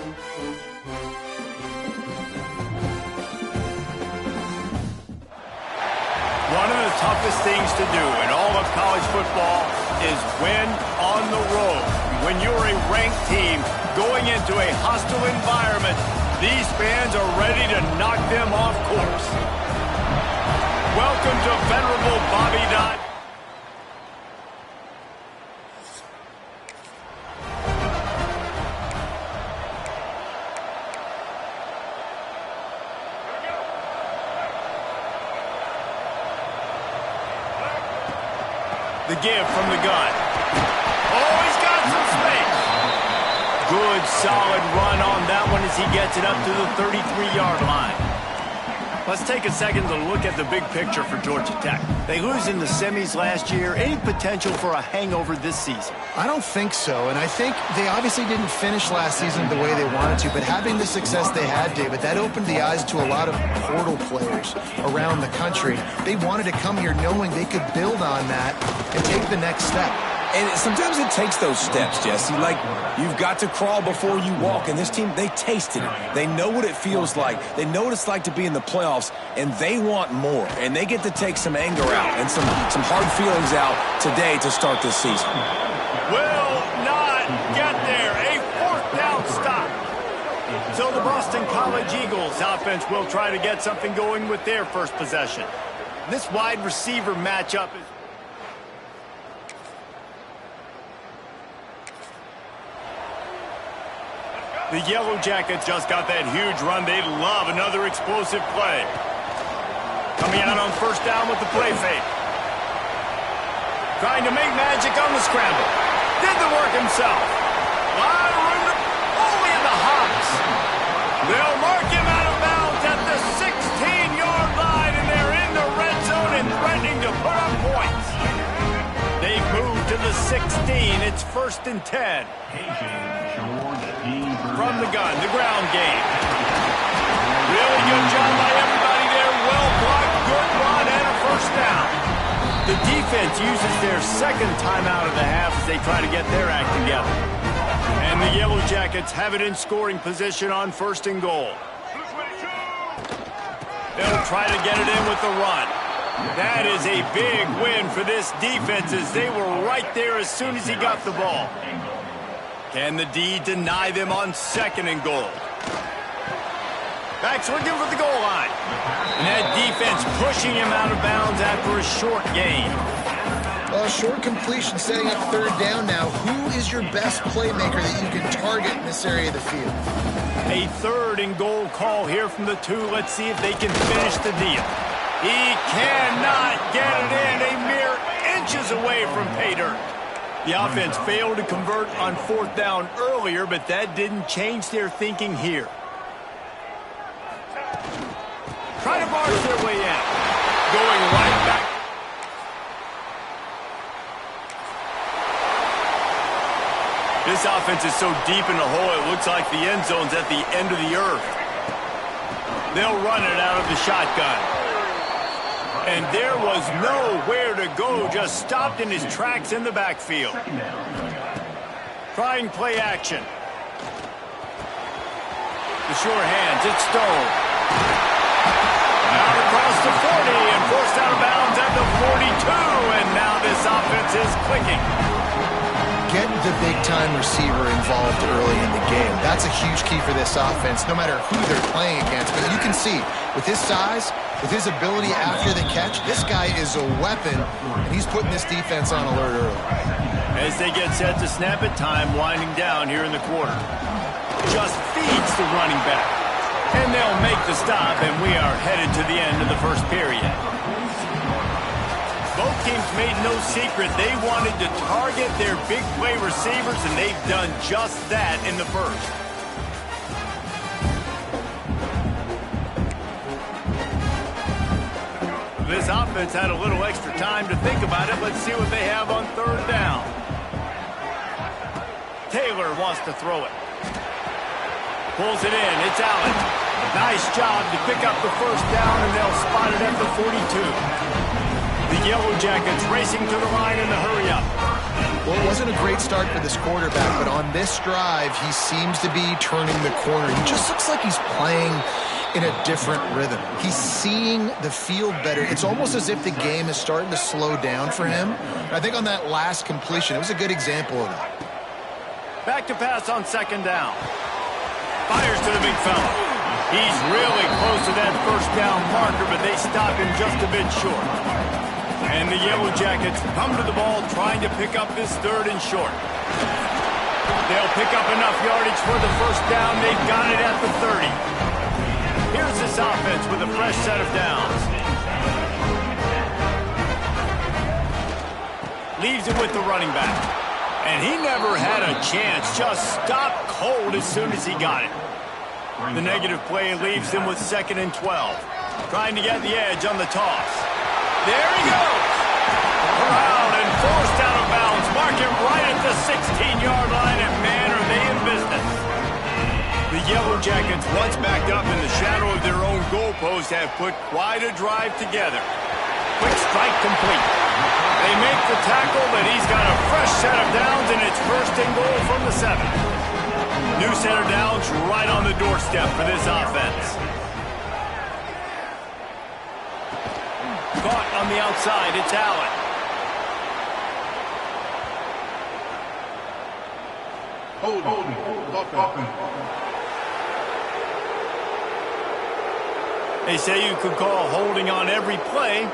One of the toughest things to do in all of college football is win on the road. When you're a ranked team going into a hostile environment, these fans are ready to knock them off course. Welcome to venerable Bobby Dodd. The give from the gun. Oh, he's got some space. Good, solid run on that one as he gets it up to the 33-yard line. Let's take a second to look at the big picture for Georgia Tech. They lose in the semis last year. Any potential for a hangover this season? I don't think so, and I think they obviously didn't finish last season the way they wanted to, but having the success they had, David, that opened the eyes to a lot of portal players around the country. They wanted to come here knowing they could build on that and take the next step. And sometimes it takes those steps, Jesse. Like, you've got to crawl before you walk. And this team, they tasted it. They know what it feels like. They know what it's like to be in the playoffs, and they want more. And they get to take some anger out and some hard feelings out today to start this season. Will not get there. A fourth down stop. So the Boston College Eagles offense will try to get something going with their first possession. This wide receiver matchup is... The Yellow Jackets just got that huge run. They love another explosive play. Coming out on first down with the play fake. Trying to make magic on the scramble. Did the work himself. Only in the hops. They'll mark him out of bounds at the 16-yard line, and they're in the red zone and threatening to put up points. They move to the 16. It's 1st and 10. From the gun, the ground game. Really good job by everybody there. Well blocked, good run, and a first down. The defense uses their second timeout of the half as they try to get their act together. And the Yellow Jackets have it in scoring position on 1st and goal. They'll try to get it in with the run. That is a big win for this defense as they were right there as soon as he got the ball. Can the D deny them on 2nd and goal? Backs looking for the goal line. And that defense pushing him out of bounds after a short gain. Well, short completion setting up 3rd down now. Who is your best playmaker that you can target in this area of the field? A 3rd and goal call here from the 2. Let's see if they can finish the deal. He cannot get it in. A mere inches away from pay dirt. The offense failed to convert on 4th down earlier, but that didn't change their thinking here. Try to barge their way in. Going right back. This offense is so deep in the hole, it looks like the end zone's at the end of the earth. They'll run it out of the shotgun. And there was nowhere to go, just stopped in his tracks in the backfield. Trying play action. The sure hands, it's Stone. Out across the 40 and forced out of bounds at the 42, and now this offense is clicking. Get the big-time receiver involved early in the game. That's a huge key for this offense, no matter who they're playing against. But you can see, with his size, with his ability after the catch, this guy is a weapon, and he's putting this defense on alert early. As they get set to snap it, time winding down here in the quarter. Just feeds the running back. And they'll make the stop, and we are headed to the end of the first period. Both teams made no secret they wanted to target their big play receivers, and they've done just that in the first. This offense had a little extra time to think about it. Let's see what they have on 3rd down. Taylor wants to throw it. Pulls it in. It's Allen. Nice job to pick up the first down, and they'll spot it at the 42. The Yellow Jackets racing to the line in the hurry-up. Well, it wasn't a great start for this quarterback, but on this drive, he seems to be turning the corner. He just looks like he's playing in a different rhythm. He's seeing the field better. It's almost as if the game is starting to slow down for him. I think on that last completion, it was a good example of that. Back to pass on second down. Fires to the big fella. He's really close to that first down marker, but they stop him just a bit short. And the Yellow Jackets come to the ball trying to pick up this third and short. They'll pick up enough yardage for the first down. They've got it at the 30. Here's this offense with a fresh set of downs. Leaves it with the running back. And he never had a chance. Just stopped cold as soon as he got it. The negative play leaves him with 2nd and 12. Trying to get the edge on the toss. There he goes. Around and forced out of bounds. Mark him right at the 16-yard line, and man, are they in business. The Yellow Jackets, once backed up in the shadow of their own goalpost, have put quite a drive together. Quick strike complete. They make the tackle, but he's got a fresh set of downs, and it's 1st and goal from the 7. New set of downs right on the doorstep for this offense. Caught on the outside, it's Allen. They say you could call holding on every play.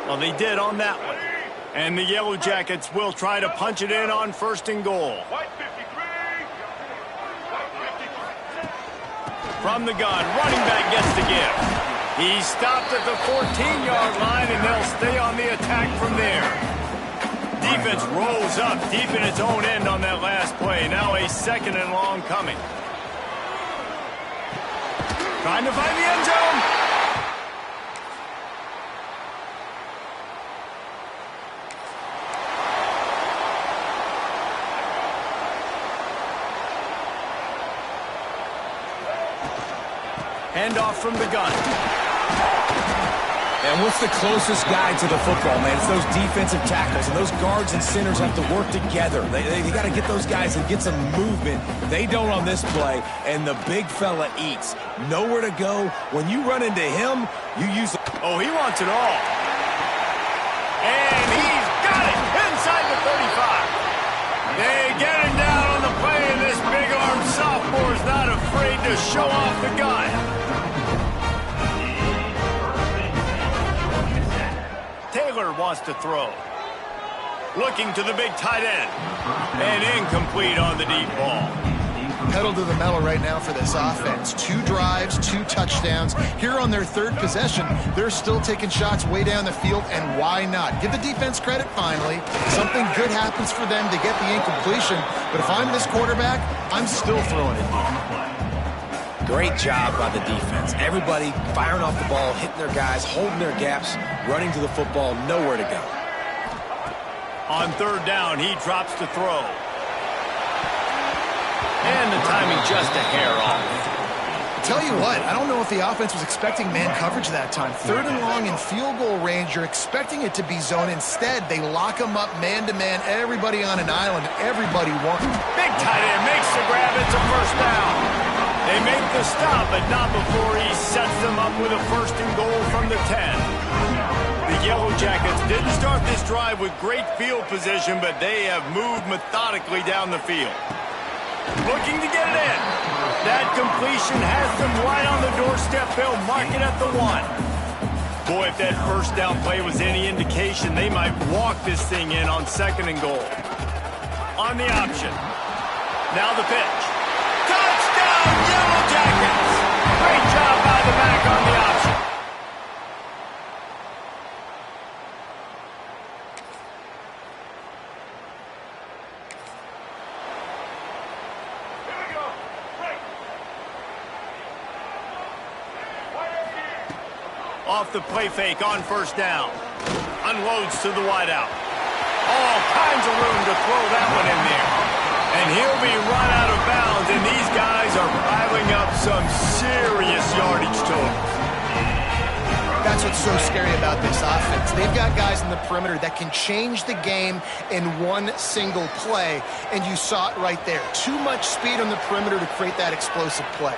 Well, they did on that one. And the Yellow Jackets will try to punch it in on 1st and goal. From the gun, running back gets the give. He stopped at the 14-yard line, and they'll stay on the attack from there. Defense rolls up deep in its own end on that last play. Now a 2nd and long coming. Trying to find the end zone. Handoff from the gun. And what's the closest guy to the football, man? It's those defensive tackles, and those guards and centers have to work together. They got to get those guys and get some movement. They don't on this play, and the big fella eats. Nowhere to go. When you run into him, you use... Oh, he wants it all. And he's got it inside the 35. They get him down on the play, and this big-armed sophomore is not afraid to show off the gun. Taylor wants to throw. Looking to the big tight end. And incomplete on the deep ball. Pedal to the metal right now for this offense. 2 drives, 2 touchdowns. Here on their 3rd possession, they're still taking shots way down the field, and why not? Give the defense credit finally. Something good happens for them to get the incompletion, but if I'm this quarterback, I'm still throwing it deep. Great job by the defense. Everybody firing off the ball, hitting their guys, holding their gaps, running to the football, nowhere to go. On 3rd down, he drops to throw. And the timing just a hair off. Tell you what, I don't know if the offense was expecting man coverage that time. 3rd and long in field goal range, you're expecting it to be zone. Instead, they lock them up man-to-man, everybody on an island, everybody wants. Big tight end makes the grab, it's a 1st down. They make the stop, but not before he sets them up with a 1st and goal from the 10. The Yellow Jackets didn't start this drive with great field position, but they have moved methodically down the field. Looking to get it in. That completion has them right on the doorstep. They'll mark it at the 1. Boy, if that 1st down play was any indication, they might walk this thing in on 2nd and goal. On the option. Now the pitch. Touchdown, Yellow Jackets! Great job by the back on the option. Off the play fake on 1st down. Unloads to the wideout. All kinds of room to throw that one in there. And he'll be run out of bounds, and these guys are piling up some serious yardage totals. That's what's so scary about this offense. They've got guys in the perimeter that can change the game in one single play, and you saw it right there. Too much speed on the perimeter to create that explosive play.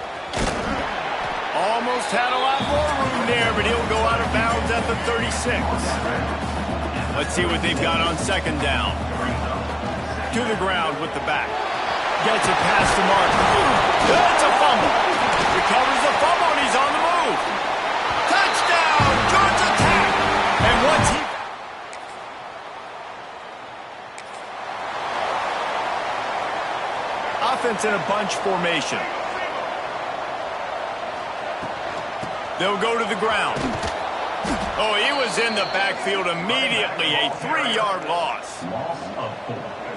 Almost had a lot more room there, but he'll go out of bounds at the 36. Let's see what they've got on second down. To the ground with the back. Gets it past the mark. That's a fumble. Recovers the fumble, and he's on the move. Touchdown, Georgia Tech. And once he... Offense in a bunch formation. They'll go to the ground. Oh, he was in the backfield immediately. A 3-yard loss.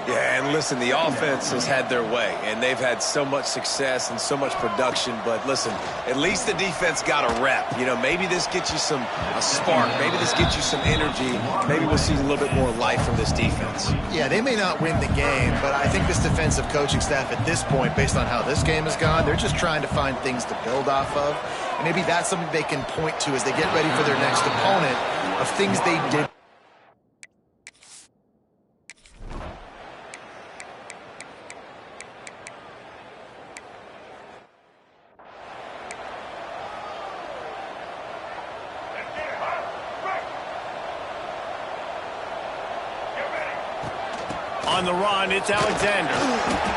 Yeah, and listen, the offense has had their way, and they've had so much success and so much production. But listen, at least the defense got a rep. You know, maybe this gets you a spark. Maybe this gets you some energy. Maybe we'll see a little bit more life from this defense. Yeah, they may not win the game, but I think this defensive coaching staff at this point, based on how this game has gone, they're just trying to find things to build off of. And maybe that's something they can point to as they get ready for their next opponent of things they did. On the run, it's Alexander.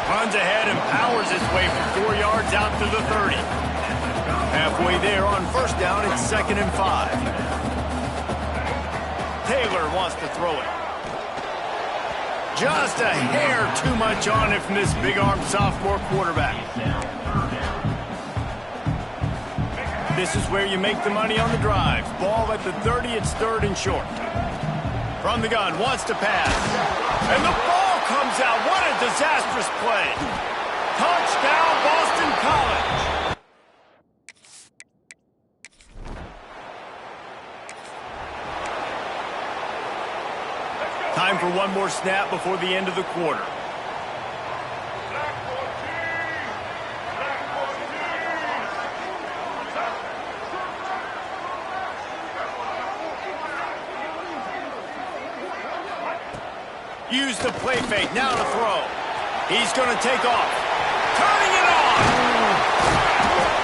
Runs ahead and powers his way for 4 yards out to the 30. Halfway there on first down, it's 2nd and 5. Taylor wants to throw it. Just a hair too much on it from this big-armed sophomore quarterback. This is where you make the money on the drives. Ball at the 30, it's 3rd and short. From the gun, wants to pass. And the ball comes out. What a disastrous play. Touchdown, Boston College. Time for one more snap before the end of the quarter. Use the play fake, now to throw. He's going to take off. Turning it on!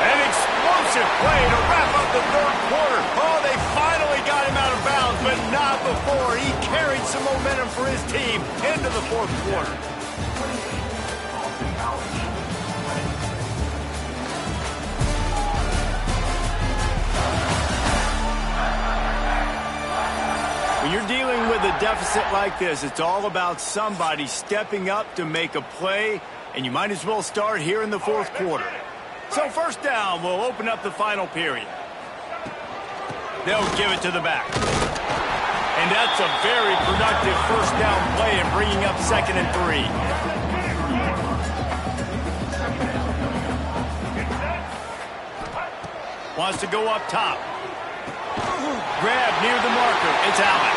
An explosive play to wrap up the 3rd quarter. Oh, they finally got him out of bounds, but not before. He carried some momentum for his team into the 4th quarter. When you're dealing with a deficit like this, it's all about somebody stepping up to make a play, and you might as well start here in the 4th quarter. So first down will open up the final period. They'll give it to the back. And that's a very productive first down play in bringing up 2nd and 3. Wants to go up top. Grab near the marker. It's Allen.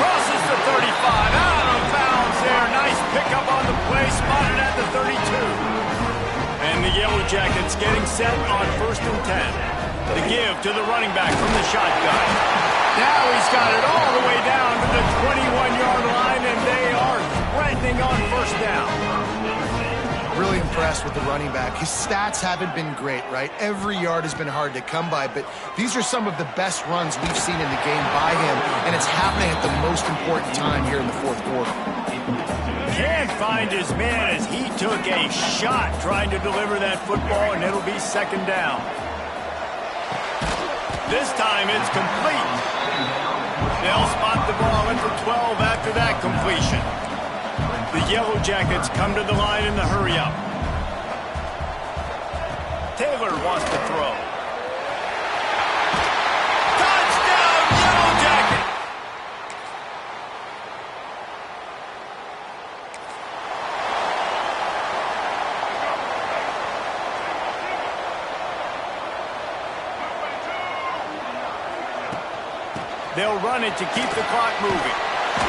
Crosses the 35. Out of bounds there. Nice pickup on the play. Spotted at the 32. And the Yellow Jackets getting set on 1st and 10. The give to the running back from the shotgun. Now he's got it all the way down to the 21-yard line, and they are threatening on first down. Really impressed with the running back. His stats haven't been great, right? Every yard has been hard to come by, but these are some of the best runs we've seen in the game by him, and it's happening at the most important time here in the 4th quarter. Can't find his man as he took a shot trying to deliver that football, and it'll be 2nd down. This time it's complete. They'll spot the ball at the 12 after that completion. The Yellow Jackets come to the line in the hurry-up. Taylor wants to throw. Touchdown, Yellow Jackets! They'll run it to keep the clock moving.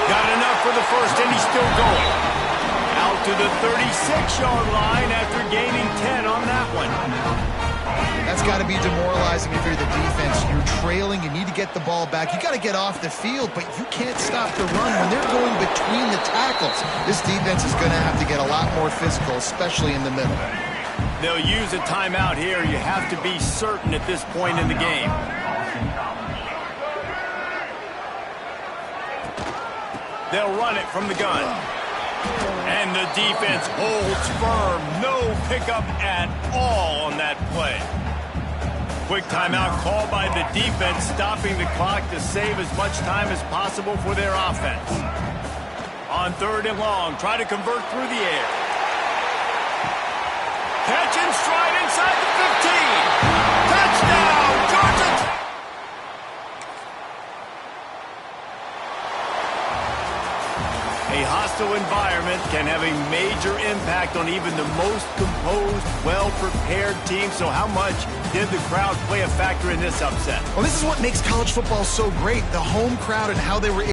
Got enough for the first, and he's still going. Out to the 36-yard line after gaining 10 on that one. That's That's got to be demoralizing if you're the defense. You're trailing. You need to get the ball back. You got to get off the field, but you can't stop the run when they're going between the tackles. This defense is going to have to get a lot more physical, especially in the middle. They'll use a timeout here. You have to be certain at this point in the game. They'll run it from the gun. And the defense holds firm. No pickup at all on that play. Quick timeout called by the defense, stopping the clock to save as much time as possible for their offense. On 3rd and long, try to convert through the air. Catch and stride inside the 15. Touchdown, Georgia! A hostile environment can have a major impact on even the most composed, well-prepared team. So how much did the crowd play a factor in this upset? Well, this is what makes college football so great, the home crowd and how they were